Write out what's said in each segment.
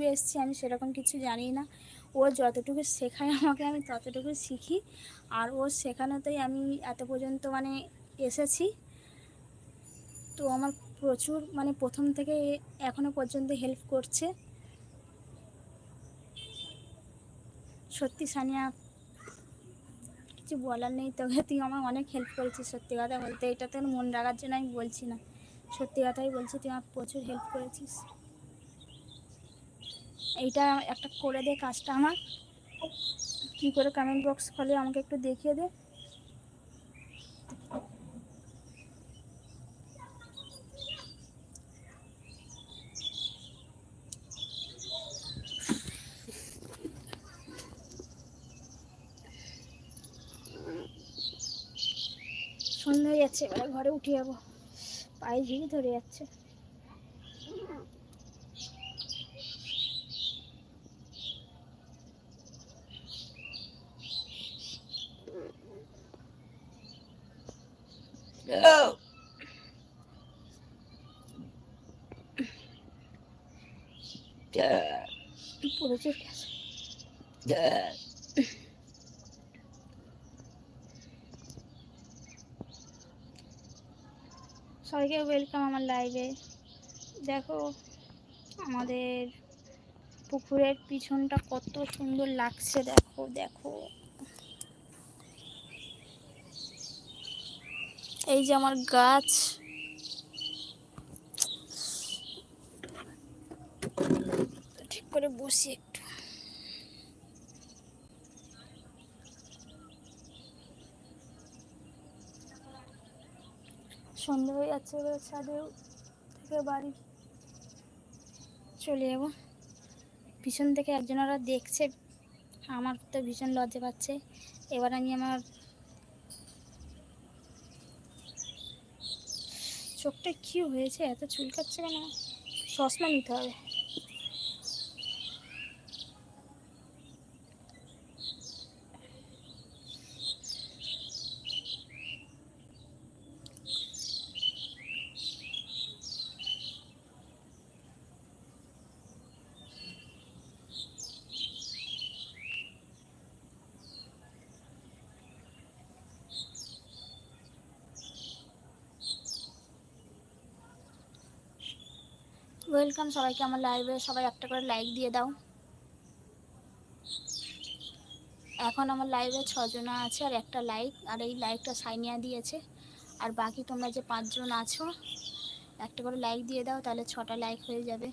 ইউটিউবে এসেছি, আমি সেরকম কিছু জানি না। ও যতটুকু শেখায় আমাকে আমি ততটুকু শিখি, আর ওর শেখানোতেই আমি এত পর্যন্ত মানে এসেছি। তো আমার প্রচুর মানে প্রথম থেকে এখনো পর্যন্ত হেল্প করছে। সত্যি সানিয়া কিছু বলার নেই, তবে তুই আমার অনেক হেল্প করেছিস। সত্যি কথা বলতে, এটা তো মন রাখার জন্য আমি বলছি না, সত্যি কথাই বলছি, তুই আমার প্রচুর হেল্প করেছিস। এইটা একটা করে দে কাজটা আমার, কী করে কমেন্ট বক্স খোলে আমাকে একটু দেখিয়ে দে। সন্ধ্যা হয়ে যাচ্ছে, এবারে ঘরে উঠে যাবো, পায়ে ঝিরি ধরে যাচ্ছে। প্রচুর সবাইকে ওয়েলকাম আমার লাইভে। দেখো আমাদের পুকুরের পিছনটা কত সুন্দর লাগছে, দেখো দেখো। এই যে আমার গাছ, ঠিক করে বসি একটু। সন্ধ্যা হয়ে যাচ্ছে, এবার ছাদে থেকে বাড়ি চলে যাবো। পিছন থেকে একজনেরা দেখছে, আমার তো ভীষণ লজ্জা পাচ্ছে। এবার আমি আমার চোখটা কি হয়েছে, এত চুলকাচ্ছে কেন, চশমা নিতে হবে। ওয়েলকাম সবাইকে আমার লাইভে, সবাই একটা করে লাইক দিয়ে দাও। এখন আমার লাইভে 6 জনা আছে আর একটা লাইক, আর এই লাইকটা সাইনিয়া দিয়েছে। আর বাকি তোমরা যে 5 জন আছো একটা করে লাইক দিয়ে দাও, তাহলে 6টা লাইক হয়ে যাবে।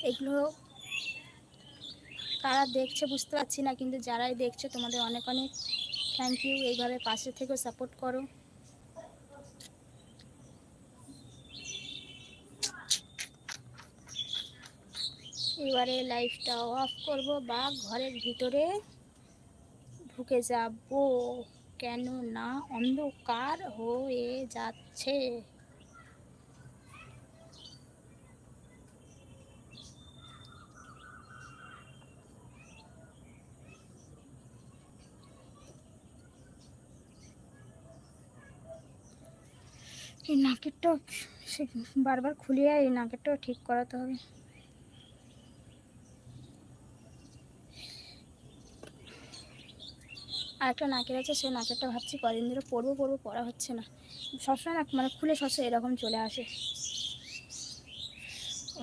এগুলো কারা দেখছে বুঝতে পারছি না, কিন্তু যারাই দেখছে তোমাদের অনেক অনেক থ্যাংক ইউ। এইভাবে পাশে থেকে সাপোর্ট করো। এবারে লাইভটা অফ করব বা ঘরের ভিতরে ঢুকে যাব, কেন না অন্ধকার হয়ে যাচ্ছে। এই নাকেরটাও বারবার খুলে যায়, এই নাকেরটাও ঠিক করাতে হবে। আর একটা নাকের আছে, সেই নাকেরটা ভাবছি কদিন ধরে পরবো পরবো, পরা হচ্ছে না। সবসময় না মানে খুলে সবসময় এরকম চলে আসে,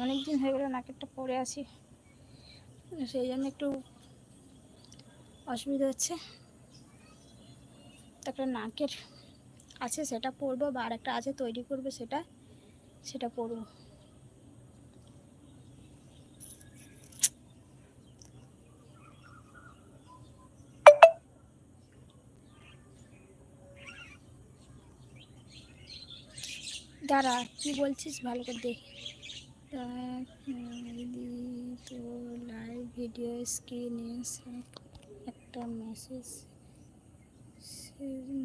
অনেক দিন হয়ে গেল নাকেরটা পরে আসি, সেই জন্য একটু অসুবিধা হচ্ছে। তারপরে নাকের আছে সেটা পরবো, বা আর একটা আছে তৈরি করবে, সেটা পরবো। দাঁড়া, কি বলছিস ভালো করে দেখ। তো লাইভ ভিডিও স্ক্রিনে একটা মেসেজ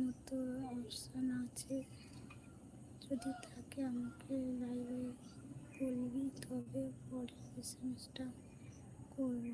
মতো অপশান আছে, যদি থাকে আমাকে লাইভে বলবি, তবে পরে এসএমএসটা করবো।